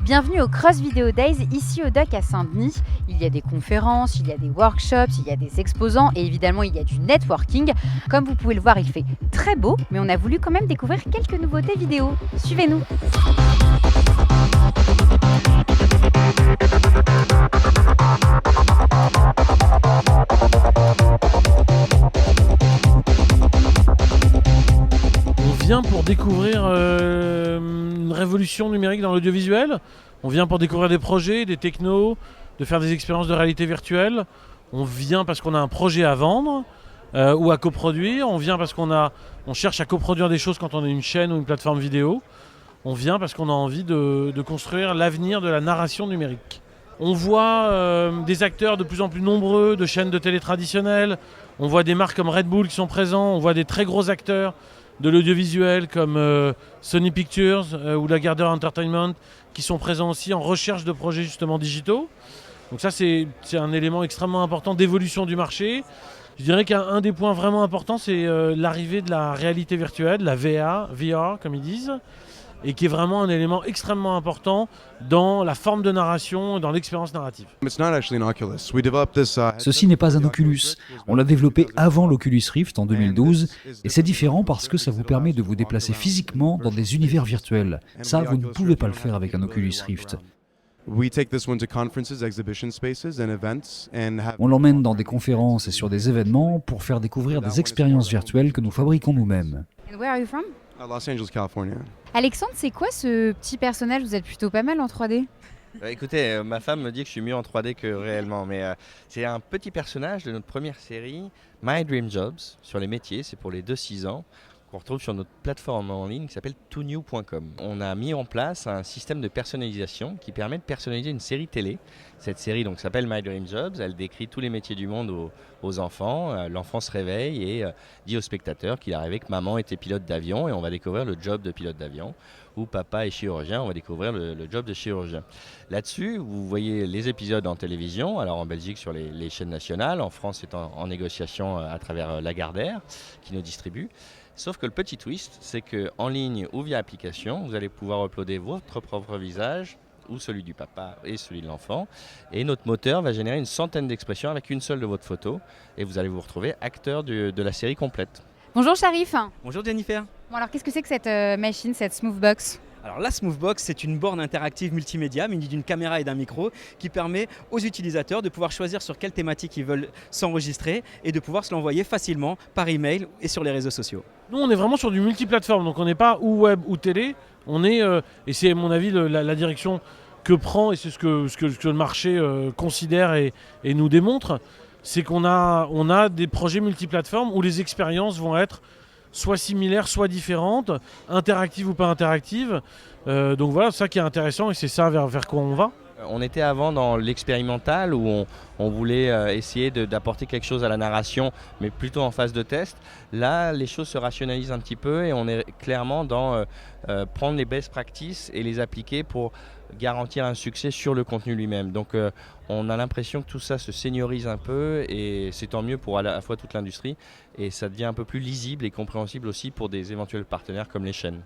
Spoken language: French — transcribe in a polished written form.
Bienvenue au Cross Video Days, ici au Dock à Saint-Denis. Il y a des conférences, il y a des workshops, il y a des exposants et évidemment il y a du networking. Comme vous pouvez le voir, il fait très beau, mais on a voulu quand même découvrir quelques nouveautés vidéo. Suivez-nous. On vient pour découvrir une révolution numérique dans l'audiovisuel. On vient pour découvrir des projets, des technos, de faire des expériences de réalité virtuelle. On vient parce qu'on a un projet à vendre ou à coproduire. On vient parce on cherche à coproduire des choses quand on est une chaîne ou une plateforme vidéo. On vient parce qu'on a envie de construire l'avenir de la narration numérique. On voit des acteurs de plus en plus nombreux de chaînes de télé traditionnelles. On voit des marques comme Red Bull qui sont présents. On voit des très gros acteurs de l'audiovisuel comme Sony Pictures ou Lagardère Entertainment qui sont présents aussi en recherche de projets justement digitaux. Donc ça c'est un élément extrêmement important d'évolution du marché. Je dirais qu'un des points vraiment importants c'est l'arrivée de la réalité virtuelle, la VR comme ils disent, et qui est vraiment un élément extrêmement important dans la forme de narration et dans l'expérience narrative. Ceci n'est pas un Oculus. On l'a développé avant l'Oculus Rift en 2012 et c'est différent parce que ça vous permet de vous déplacer physiquement dans des univers virtuels. Ça, vous ne pouvez pas le faire avec un Oculus Rift. On l'emmène dans des conférences et sur des événements pour faire découvrir des expériences virtuelles que nous fabriquons nous-mêmes. And where are you from? Los Angeles, California. Alexandre, c'est quoi ce petit personnage? Vous êtes plutôt pas mal en 3D. Écoutez, ma femme me dit que je suis mieux en 3D que réellement, mais c'est un petit personnage de notre première série, My Dream Jobs, sur les métiers, c'est pour les 2-6 ans, qu'on retrouve sur notre plateforme en ligne qui s'appelle toonew.com. On a mis en place un système de personnalisation qui permet de personnaliser une série télé. Cette série donc s'appelle My Dream Jobs, elle décrit tous les métiers du monde aux enfants. L'enfant se réveille et dit au spectateur qu'il est arrivé que maman était pilote d'avion et on va découvrir le job de pilote d'avion. Ou papa est chirurgien, on va découvrir le job de chirurgien. Là-dessus, vous voyez les épisodes en télévision, alors en Belgique sur les chaînes nationales, en France c'est en négociation à travers Lagardère qui nous distribue. Sauf que le petit twist, c'est qu'en ligne ou via application, vous allez pouvoir uploader votre propre visage ou celui du papa et celui de l'enfant. Et notre moteur va générer une centaine d'expressions avec une seule de votre photo. Et vous allez vous retrouver acteur de la série complète. Bonjour Sharif. Bonjour Jennifer. Bon alors qu'est-ce que c'est que cette machine, cette Smoothbox? Alors la Smoothbox, c'est une borne interactive multimédia munie d'une caméra et d'un micro qui permet aux utilisateurs de pouvoir choisir sur quelle thématique ils veulent s'enregistrer et de pouvoir se l'envoyer facilement par email et sur les réseaux sociaux. Nous on est vraiment sur du multiplateforme, donc on n'est pas ou web ou télé, on est, et c'est à mon avis la direction que prend, et c'est ce que le marché considère et nous démontre, c'est qu'on a des projets multiplateformes où les expériences vont être soit similaires, soit différentes, interactives ou pas interactives. Donc voilà, c'est ça qui est intéressant et c'est ça vers quoi on va. On était avant dans l'expérimental où on voulait essayer d'apporter quelque chose à la narration, mais plutôt en phase de test. Là, les choses se rationalisent un petit peu et on est clairement dans prendre les best practices et les appliquer pour garantir un succès sur le contenu lui-même. Donc on a l'impression que tout ça se seniorise un peu et c'est tant mieux pour à la fois toute l'industrie et ça devient un peu plus lisible et compréhensible aussi pour des éventuels partenaires comme les chaînes.